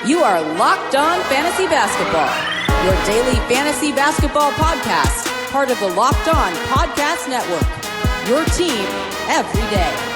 You are Locked On Fantasy Basketball, your daily fantasy basketball podcast, part of the Locked On Podcast Network, your team every day.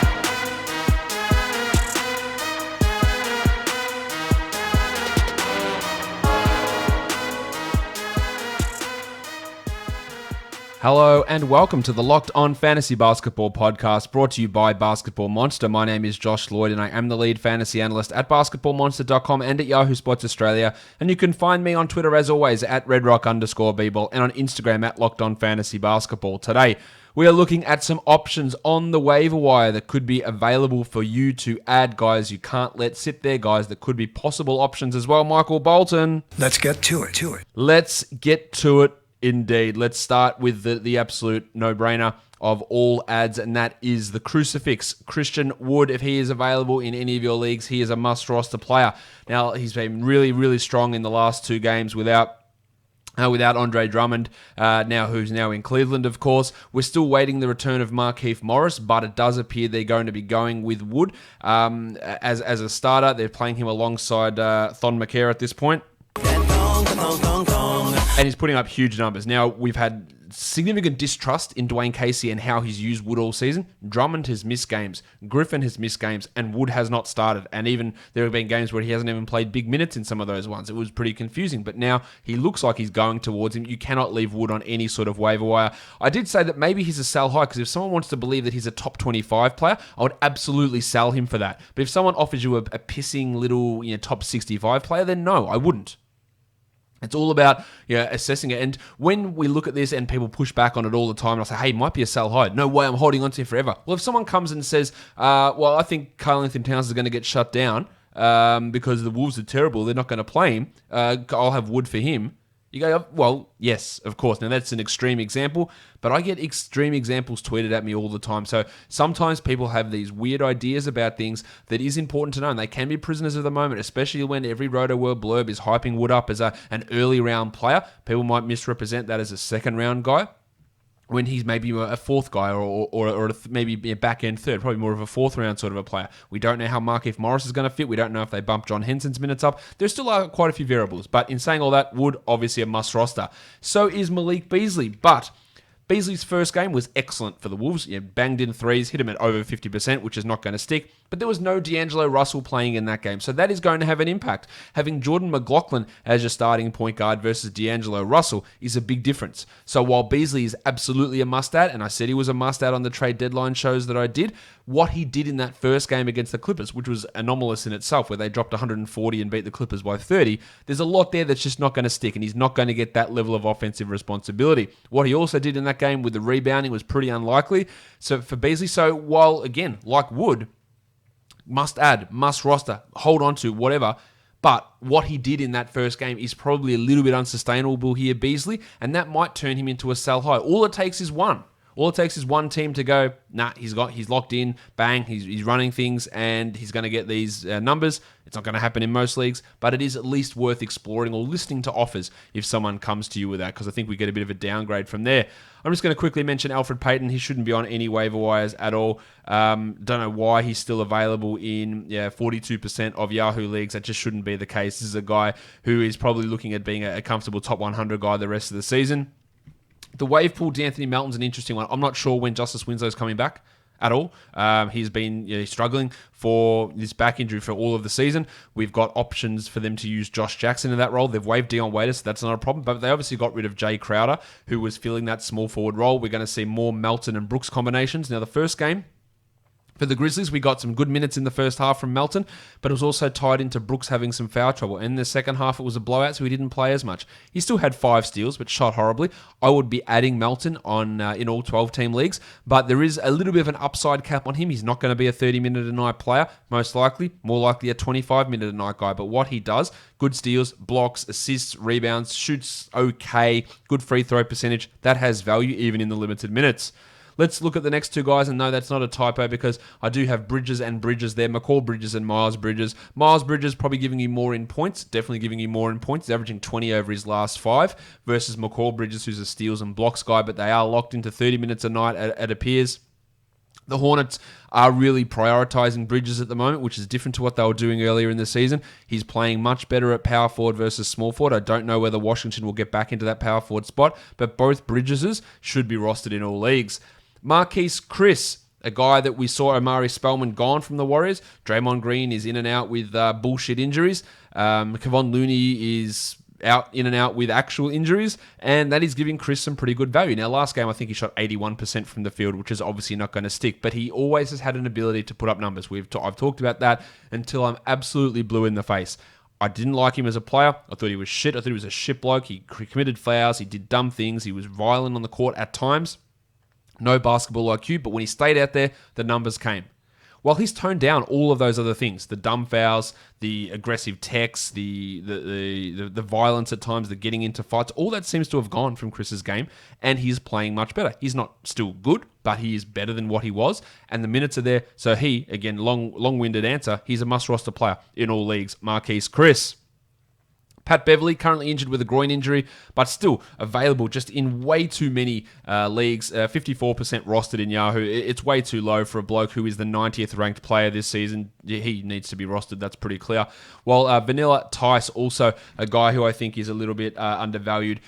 Hello and welcome to the Locked On Fantasy Basketball podcast brought to you by Basketball Monster. My name is Josh Lloyd and I am the lead fantasy analyst at basketballmonster.com and at Yahoo Sports Australia. And you can find me on Twitter as always at redrock_bball and on Instagram at Locked On Fantasy Basketball. Today, we are looking at some options on the waiver wire that could be available for you to add, guys. You can't let sit there, guys. That could be possible options as well. Michael Bolton. Let's get to it. Let's get to it. Indeed. Let's start with the absolute no-brainer of all ads, and that is the crucifix. Christain Wood, if he is available in any of your leagues, he is a must-roster player. Now, he's been really, really strong in the last two games without Andre Drummond, who's now in Cleveland, of course. We're still waiting the return of Marques Morris, but it does appear they're going to be going with Wood as a starter. They're playing him alongside Thon McCare at this point. And he's putting up huge numbers. Now, we've had significant distrust in Dwayne Casey and how he's used Wood all season. Drummond has missed games. Griffin has missed games. And Wood has not started. And even there have been games where he hasn't even played big minutes in some of those ones. It was pretty confusing. But now he looks like he's going towards him. You cannot leave Wood on any sort of waiver wire. I did say that maybe he's a sell high because if someone wants to believe that he's a top 25 player, I would absolutely sell him for that. But if someone offers you a pissing little top 65 player, then no, I wouldn't. It's all about assessing it. And when we look at this and people push back on it all the time, and I say, hey, it might be a sell high. No way, I'm holding on to him forever. Well, if someone comes and says, I think Karl-Anthony Towns is going to get shut down because the Wolves are terrible, they're not going to play him, I'll have Wood for him. You go, well, yes, of course. Now, that's an extreme example, but I get extreme examples tweeted at me all the time. So sometimes people have these weird ideas about things that is important to know, and they can be prisoners of the moment, especially when every Roto World blurb is hyping Wood up as an early round player. People might misrepresent that as a second round guy, when he's maybe a fourth guy or maybe a back-end third, probably more of a fourth round sort of a player. We don't know how Marques Morris is going to fit. We don't know if they bump John Henson's minutes up. There still are quite a few variables. But in saying all that, Wood, obviously a must roster. So is Malik Beasley. But Beasley's first game was excellent for the Wolves. Banged in threes, hit him at over 50%, which is not going to stick. But there was no D'Angelo Russell playing in that game. So that is going to have an impact. Having Jordan McLaughlin as your starting point guard versus D'Angelo Russell is a big difference. So while Beasley is absolutely a must-add, and I said he was a must-add on the trade deadline shows that I did, what he did in that first game against the Clippers, which was anomalous in itself, where they dropped 140 and beat the Clippers by 30, there's a lot there that's just not going to stick, and he's not going to get that level of offensive responsibility. What he also did in that game with the rebounding was pretty unlikely. So for Beasley, while, again, like Wood, must add, must roster, hold on to, whatever. But what he did in that first game is probably a little bit unsustainable here, Beasley, and that might turn him into a sell high. All it takes is one. All it takes is one team to go, he's locked in, bang, he's running things, and he's going to get these numbers. It's not going to happen in most leagues, but it is at least worth exploring or listening to offers if someone comes to you with that, because I think we get a bit of a downgrade from there. I'm just going to quickly mention Alfred Payton. He shouldn't be on any waiver wires at all. Don't know why he's still available in 42% of Yahoo leagues. That just shouldn't be the case. This is a guy who is probably looking at being a comfortable top 100 guy the rest of the season. The wave pool, D'Anthony Melton's an interesting one. I'm not sure when Justice Winslow's coming back at all. He's been struggling for this back injury for all of the season. We've got options for them to use Josh Jackson in that role. They've waived Dion Waiters, so that's not a problem. But they obviously got rid of Jay Crowder, who was filling that small forward role. We're going to see more Melton and Brooks combinations. Now, the first game for the Grizzlies, we got some good minutes in the first half from Melton, but it was also tied into Brooks having some foul trouble. In the second half, it was a blowout, so he didn't play as much. He still had 5 steals, but shot horribly. I would be adding Melton on in all 12-team leagues, but there is a little bit of an upside cap on him. He's not going to be a 30-minute-a-night player, most likely. More likely a 25-minute-a-night guy, but what he does, good steals, blocks, assists, rebounds, shoots okay, good free throw percentage, that has value even in the limited minutes. Let's look at the next two guys, and no, that's not a typo because I do have Bridges and Bridges there. Mccall Bridges and Miles Bridges. Miles Bridges probably giving you more in points, definitely giving you more in points. He's averaging 20 over his last 5 versus Mccall Bridges, who's a steals and blocks guy, but they are locked into 30 minutes a night, it appears. The Hornets are really prioritizing Bridges at the moment, which is different to what they were doing earlier in the season. He's playing much better at power forward versus small forward. I don't know whether Washington will get back into that power forward spot, but both Bridgeses should be rostered in all leagues. Marques Chris, a guy that we saw Omari Spellman gone from the Warriors. Draymond Green is in and out with bullshit injuries. Kevon Looney is in and out with actual injuries, and that is giving Chris some pretty good value. Now, last game, I think he shot 81% from the field, which is obviously not going to stick, but he always has had an ability to put up numbers. I've talked about that until I'm absolutely blue in the face. I didn't like him as a player. I thought he was shit. I thought he was a shit bloke. He committed fouls. He did dumb things. He was violent on the court at times. No basketball IQ, but when he stayed out there, the numbers came. While he's toned down all of those other things, the dumb fouls, the aggressive texts, the violence at times, the getting into fights, all that seems to have gone from Chris's game, and he's playing much better. He's not still good, but he is better than what he was, and the minutes are there. So he, again, long-winded answer, he's a must-roster player in all leagues. Marques Chris. Pat Beverley, currently injured with a groin injury, but still available just in way too many leagues. 54% rostered in Yahoo. It's way too low for a bloke who is the 90th ranked player this season. He needs to be rostered, that's pretty clear. While Vanilla Tice, also a guy who I think is a little bit undervalued.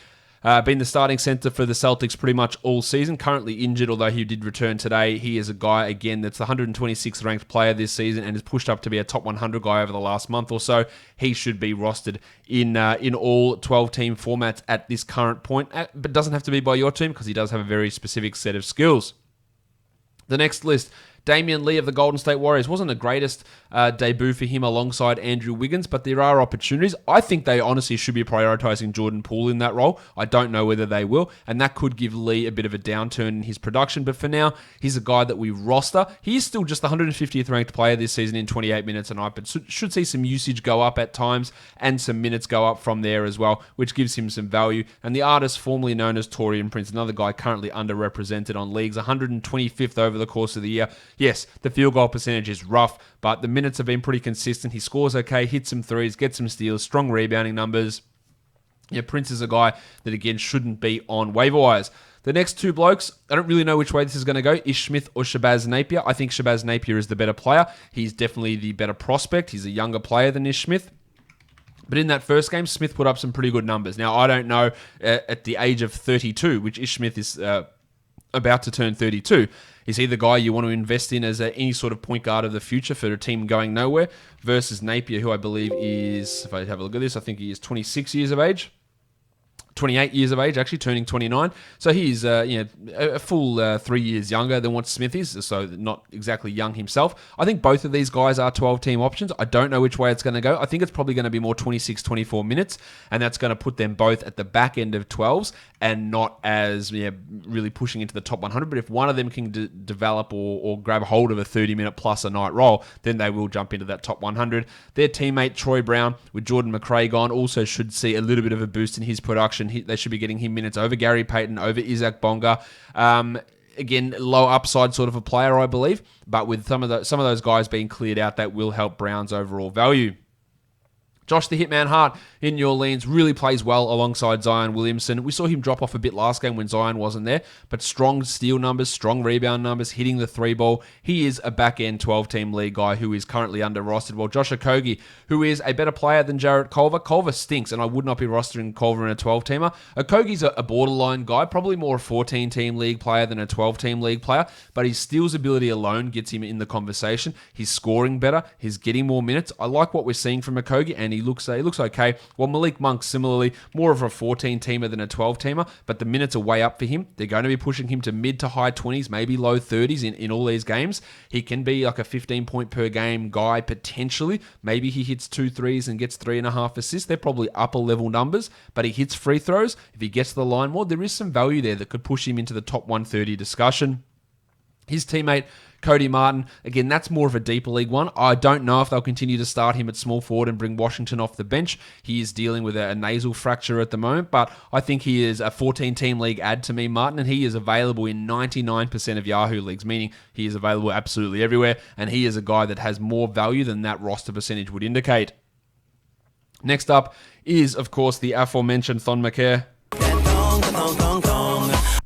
Been the starting center for the Celtics pretty much all season. Currently injured, although he did return today. He is a guy, again, that's the 126th ranked player this season and has pushed up to be a top 100 guy over the last month or so. He should be rostered in all 12-team formats at this current point, but doesn't have to be by your team because he does have a very specific set of skills. The next list, Damion Lee of the Golden State Warriors. Wasn't the greatest debut for him alongside Andrew Wiggins, but there are opportunities. I think they honestly should be prioritizing Jordan Poole in that role. I don't know whether they will, and that could give Lee a bit of a downturn in his production, but for now, he's a guy that we roster. He is still just the 150th ranked player this season in 28 minutes a night, but should see some usage go up at times and some minutes go up from there as well, which gives him some value. And the artist formerly known as Taurean Prince, another guy currently underrepresented on leagues, 125th over the course of the year. Yes, the field goal percentage is rough, but the minutes have been pretty consistent. He scores okay, hits some threes, gets some steals, strong rebounding numbers. Yeah, Prince is a guy that, again, shouldn't be on waiver wires. The next two blokes, I don't really know which way this is going to go. Ish Smith or Shabazz Napier. I think Shabazz Napier is the better player. He's definitely the better prospect. He's a younger player than Ish Smith. But in that first game, Smith put up some pretty good numbers. Now, I don't know at the age of 32, which Ish Smith is about to turn 32, is he the guy you want to invest in as any sort of point guard of the future for a team going nowhere, versus Napier, who I believe is, if I have a look at this, I think he is 26 years of age. 28 years of age, actually, turning 29. So he's a full 3 years younger than what Smith is, so not exactly young himself. I think both of these guys are 12-team options. I don't know which way it's going to go. I think it's probably going to be more 26, 24 minutes, and that's going to put them both at the back end of 12s and not as really pushing into the top 100. But if one of them can develop or grab hold of a 30-minute plus a night role, then they will jump into that top 100. Their teammate, Troy Brown, with Jordan McRae gone, also should see a little bit of a boost in his production. They should be getting him minutes over Gary Payton, over Isaac Bonga. Again, low upside sort of a player, I believe. But with some of those guys being cleared out, that will help Brown's overall value. Josh the Hitman Hart in New Orleans really plays well alongside Zion Williamson. We saw him drop off a bit last game when Zion wasn't there, but strong steal numbers, strong rebound numbers, hitting the three ball. He is a back-end 12-team league guy who is currently under-rostered, while Josh Okogie, who is a better player than Jarrett Culver. Culver stinks, and I would not be rostering Culver in a 12-teamer. Okogie's a borderline guy, probably more a 14-team league player than a 12-team league player, but his steals ability alone gets him in the conversation. He's scoring better. He's getting more minutes. I like what we're seeing from Okogie, and he looks okay. Well, Malik Monk, similarly, more of a 14-teamer than a 12-teamer, but the minutes are way up for him. They're going to be pushing him to mid to high 20s, maybe low 30s in all these games. He can be like a 15-point per game guy, potentially. Maybe he hits 2 threes and gets 3.5 assists. They're probably upper-level numbers, but he hits free throws. If he gets to the line more, there is some value there that could push him into the top 130 discussion. His teammate, Cody Martin, again, that's more of a deeper league one. I don't know if they'll continue to start him at small forward and bring Washington off the bench. He is dealing with a nasal fracture at the moment, but I think he is a 14-team league add to me, Martin, and he is available in 99% of Yahoo leagues, meaning he is available absolutely everywhere, and he is a guy that has more value than that roster percentage would indicate. Next up is, of course, the aforementioned Thon McCare.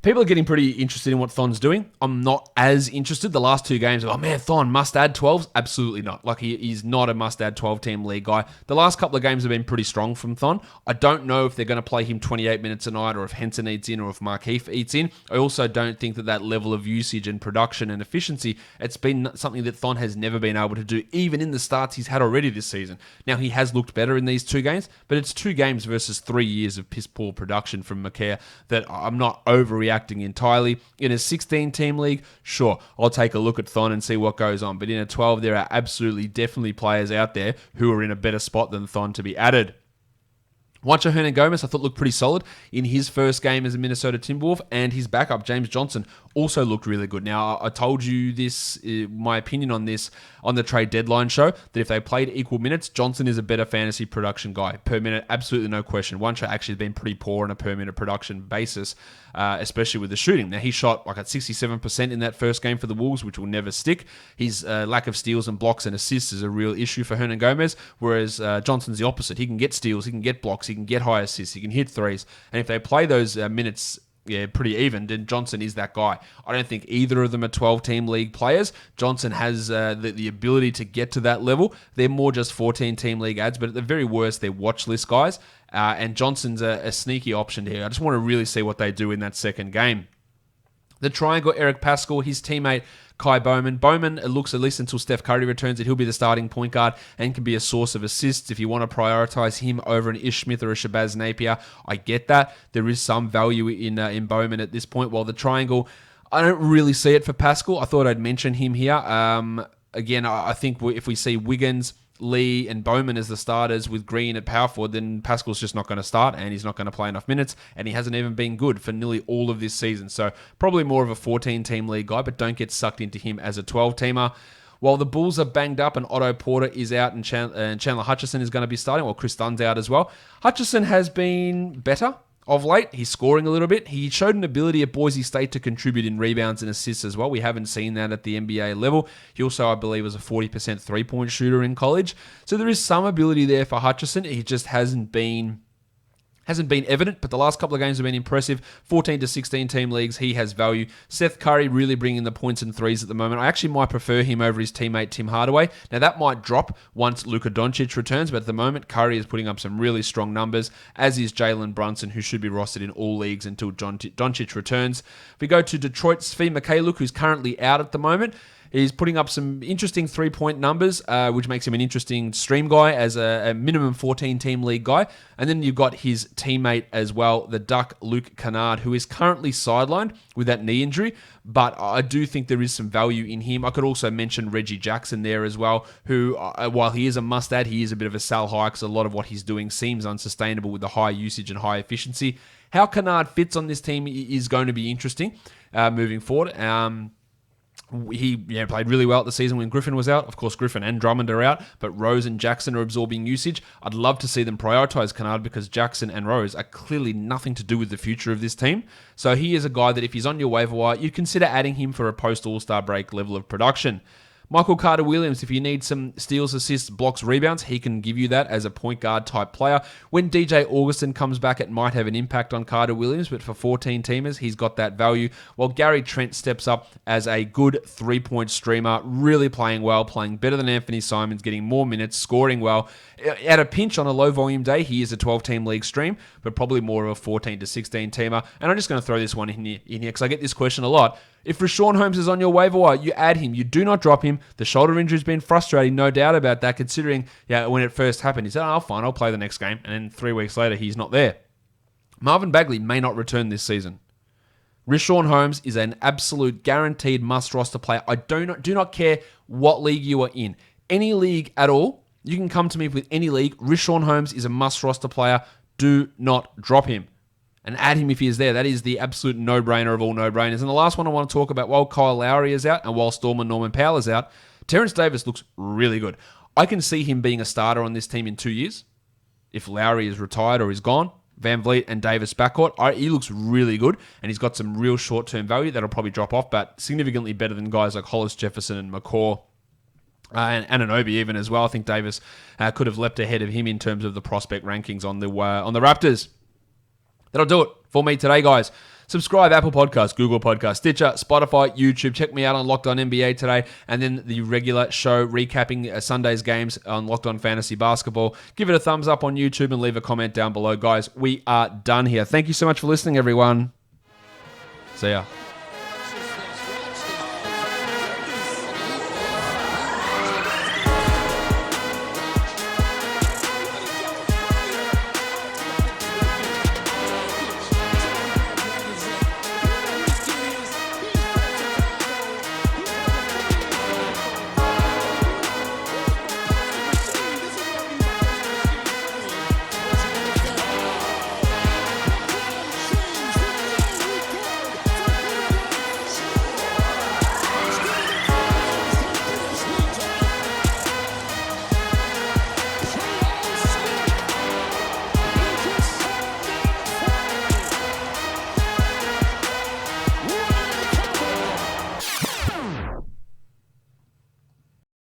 People are getting pretty interested in what Thon's doing. I'm not as interested. The last two games, oh man, Thon must add 12s. Absolutely not. Like, he's not a must add 12 team league guy. The last couple of games have been pretty strong from Thon. I don't know if they're going to play him 28 minutes a night, or if Henson eats in, or if Marques eats in. I also don't think that level of usage and production and efficiency, it's been something that Thon has never been able to do, even in the starts he's had already this season. Now, he has looked better in these two games, but it's 2 games versus 3 years of piss poor production from Mccall that I'm not overreacting entirely. In a 16-team league, sure, I'll take a look at Thon and see what goes on. But in a 12, there are absolutely, definitely players out there who are in a better spot than Thon to be added. Juancho Hernangomez, I thought, looked pretty solid in his first game as a Minnesota Timberwolf, and his backup, James Johnson, also looked really good. Now, I told you this, my opinion on this, on the trade deadline show, that if they played equal minutes, Johnson is a better fantasy production guy. Per minute, absolutely no question. Juancho actually has been pretty poor on a per minute production basis, especially with the shooting. Now, he shot like at 67% in that first game for the Wolves, which will never stick. His lack of steals and blocks and assists is a real issue for Hernangomez, whereas Johnson's the opposite. He can get steals, he can get blocks, he can get high assists, he can hit threes, and if they play those minutes pretty even, then Johnson is that guy. I don't think either of them are 12-team league players. Johnson has the ability to get to that level. They're more just 14-team league ads, but at the very worst, they're watch list guys, and Johnson's a sneaky option here. I just want to really see what they do in that second game. The triangle, Eric Paschall, his teammate Kai Bowman. Bowman, it looks, at least until Steph Curry returns, that he'll be the starting point guard and can be a source of assists. If you want to prioritize him over an Ish Smith or a Shabazz Napier, I get that. There is some value in Bowman at this point. While the triangle, I don't really see it for Paschall. I thought I'd mention him here. Again, I think if we see Wiggins, Lee and Bowman as the starters with Green at power forward, then Pascal's just not going to start, and he's not going to play enough minutes, and he hasn't even been good for nearly all of this season. So probably more of a 14-team league guy, but don't get sucked into him as a 12-teamer. While the Bulls are banged up and Otto Porter is out and Chandler Hutchison is going to be starting, well, Chris Dunn's out as well. Hutchison has been better of late. He's scoring a little bit. He showed an ability at Boise State to contribute in rebounds and assists as well. We haven't seen that at the NBA level. He also, I believe, was a 40% three-point shooter in college. So there is some ability there for Hutchison. He just hasn't been evident, but the last couple of games have been impressive. 14 to 16 team leagues, he has value. Seth Curry really bringing the points and threes at the moment. I actually might prefer him over his teammate Tim Hardaway. Now that might drop once Luka Doncic returns, but at the moment Curry is putting up some really strong numbers, as is Jalen Brunson, who should be rostered in all leagues until Doncic returns. If we go to Detroit, Svi Mykhailiuk, who's currently out at the moment, he's putting up some interesting three-point numbers, which makes him an interesting stream guy as a minimum 14-team league guy. And then you've got his teammate as well, the Duck, Luke Canard, who is currently sidelined with that knee injury. But I do think there is some value in him. I could also mention Reggie Jackson there as well, who, while he is a must-add, he is a bit of a sell high because a lot of what he's doing seems unsustainable with the high usage and high efficiency. How Canard fits on this team is going to be interesting moving forward. He played really well at the season when Griffin was out. Of course, Griffin and Drummond are out, but Rose and Jackson are absorbing usage. I'd love to see them prioritize Canard because Jackson and Rose are clearly nothing to do with the future of this team. So he is a guy that if he's on your waiver wire, you'd consider adding him for a post-All-Star break level of production. Michael Carter-Williams, if you need some steals, assists, blocks, rebounds, he can give you that as a point guard type player. When DJ Augustin comes back, it might have an impact on Carter-Williams, but for 14-teamers, he's got that value. While Gary Trent steps up as a good three-point streamer, really playing well, playing better than Anthony Simons, getting more minutes, scoring well. At a pinch on a low-volume day, he is a 12-team league stream, but probably more of a 14 to 16-teamer. And I'm just going to throw this one in here because I get this question a lot. If Richaun Holmes is on your waiver wire, you add him. You do not drop him. The shoulder injury has been frustrating, no doubt about that, considering when it first happened, he said, oh, fine, I'll play the next game. And then 3 weeks later, he's not there. Marvin Bagley may not return this season. Richaun Holmes is an absolute guaranteed must-roster player. I do not care what league you are in. Any league at all, you can come to me with any league. Richaun Holmes is a must-roster player. Do not drop him. And add him if he is there. That is the absolute no-brainer of all no-brainers. And the last one I want to talk about, while Kyle Lowry is out and while Norman Powell is out, Terence Davis looks really good. I can see him being a starter on this team in 2 years. If Lowry is retired or is gone, Van Vliet and Davis backcourt, he looks really good. And he's got some real short-term value that'll probably drop off, but significantly better than guys like Hollis Jefferson and Mccall. And Anunoby even as well. I think Davis could have leapt ahead of him in terms of the prospect rankings on the Raptors. That'll do it for me today, guys. Subscribe, Apple Podcasts, Google Podcasts, Stitcher, Spotify, YouTube. Check me out on Locked On NBA today, and then the regular show recapping Sunday's games on Locked On Fantasy Basketball. Give it a thumbs up on YouTube and leave a comment down below, guys. We are done here. Thank you so much for listening, everyone. See ya.